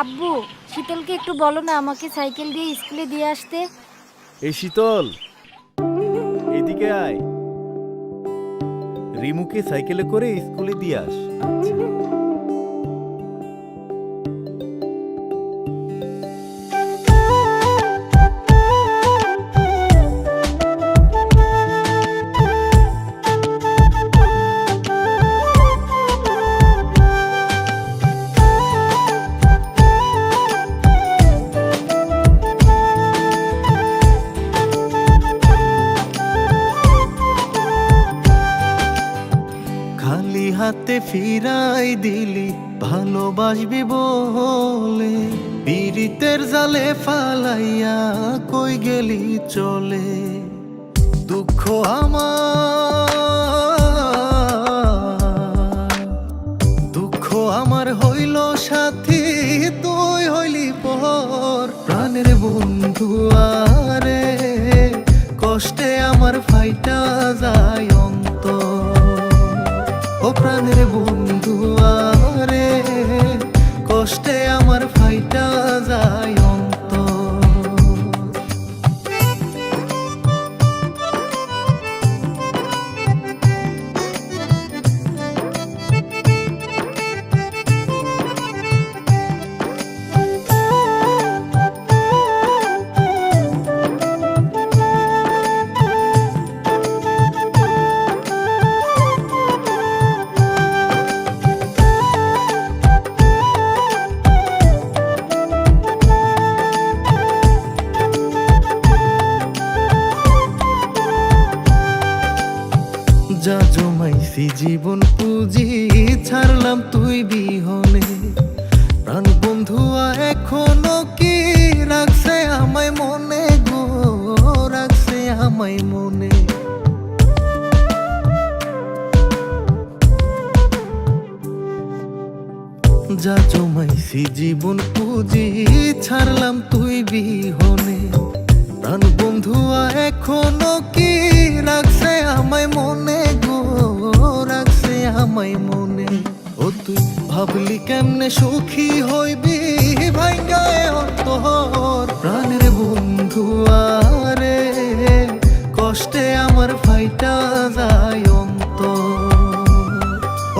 আব্বু, শীতলকে একটু বলো না আমাকে সাইকেল দিয়ে স্কুলে দিয়ে আসতে। এই শীতল, এদিকে আয়। রিমুকে সাইকেলে করে স্কুলে দিয়ে আস। আচ্ছা। খালি হাতে ফিরাই দিলি ভালোবাসবি বলে, পীড়িতের জালে ফালাইয়া কই গেলি চলে। দুঃখ আমার হইল সাথী, তুই হইলি পর। প্রাণের বন্ধু আরে, কষ্টে আমার ফাইটা যায় অন্তর। ও প্রাণের বন্ধু আরে, কষ্টে আমার ফাইটা যায় অন্তর। যা জমাইছি জীবন পুঁজি, ছাড়লাম তুই বিহনে। প্রাণ বন্ধুয়া এখনো কি রাখছে আমায় মনে গো, রাখছে আমায় মনে। যা জমাইছি জীবন পুঁজি, ছাড়লাম তুই বিহনে। প্রাণ বন্ধুয়া এখনো কি রাখছে আমায় মনে গো, রাখছে আমায় মনে। ও তুই ভাবলি কেমনে সুখী হইবি ভাঙ্গায় অন্তর। প্রাণের বন্ধু আরে, কষ্টে আমার ফাইটা যায় অন্তর।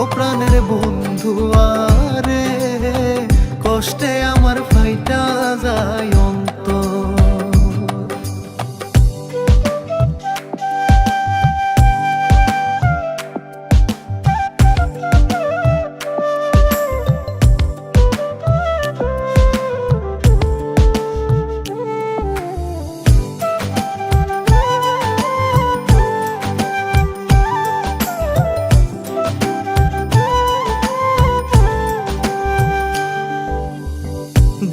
ও প্রাণের বন্ধু আরে, কষ্টে আমার ফাইটা যায় অন্তর।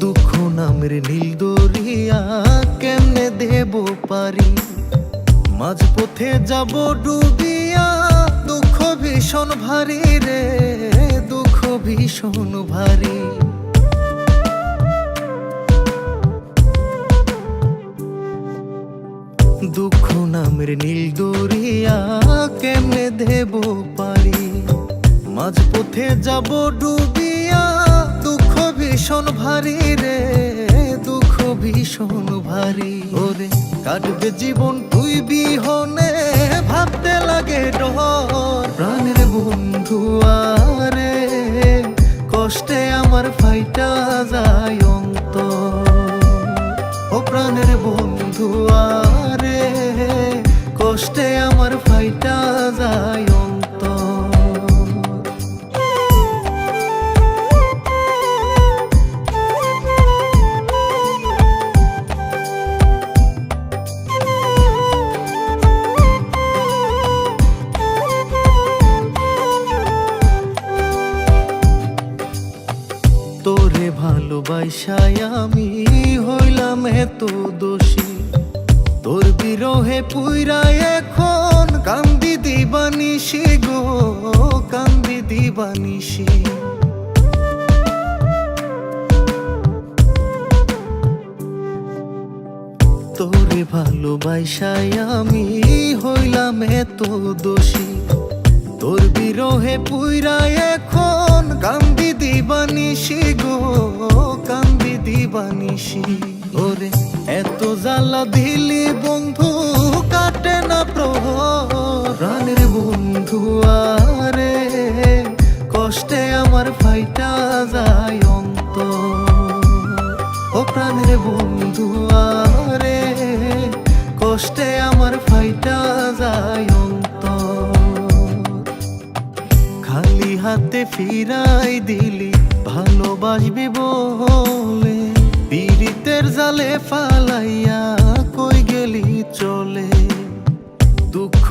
দুঃখ নামের নীল দরিয়া কেমনে দেব পারি, মাঝপথে যাব ডুবিয়া। দুঃখ ভীষণ ভারী রে, দুঃখ ভীষণ ভারী। দুঃখ নামের নীল দরিয়া কেমনে দেব পারি, মাঝপথে যাব ডুবিয়া। দুঃখ ভীষণ ভারী রে, দুঃখ ভীষণ ভারী। ওরে কাটবে জীবন তুই বিহনে, ভাবতে লাগে ডর। প্রাণের বন্ধু আরে, কষ্টে আমার ফাইটা যায় অন্তর। ও প্রাণের বন্ধু আরে, কষ্টে আমার ফাইটা যায় অন্তর। তোরে ভালোবাসায় আমি হইলাম এত দোষী, তোর বিরহে পুইরা এখন কান্দি দিবানিশি গো, কান্দি দিবানিশি। তোরে ভালোবাসায় আমি হইলাম এত দোষী, তোর বিরহে পুইরা এখন কান্দি দিবানিশি গো, কান্দি দিবানিশি। ওরে এত জ্বালা দিলি বন্ধু, কাটে না প্রহর। প্রাণের বন্ধু আরে, কষ্টে আমার ফাইটা যায় অন্তর। ও প্রাণের বন্ধু আরে, কষ্টে আমার ফাইটা যায় অন্তর। খালি হাতে ফিরাই দিলি ভালোবাসবি বলে, পীড়িতের জালে ফালাইয়া কই গেলি চলে। দুঃখ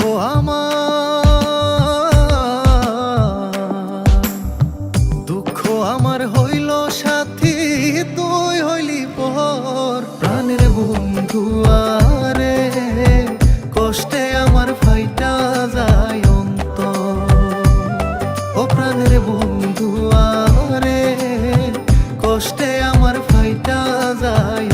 আমার হইল সাথী, তুই হইলি পর। প্রাণের বন্ধু আরে, কষ্টে আমার ফাইটা যায় অন্তর। ও প্রাণের বন্ধু আরে, কষ্টে আমার ফাইটা যায়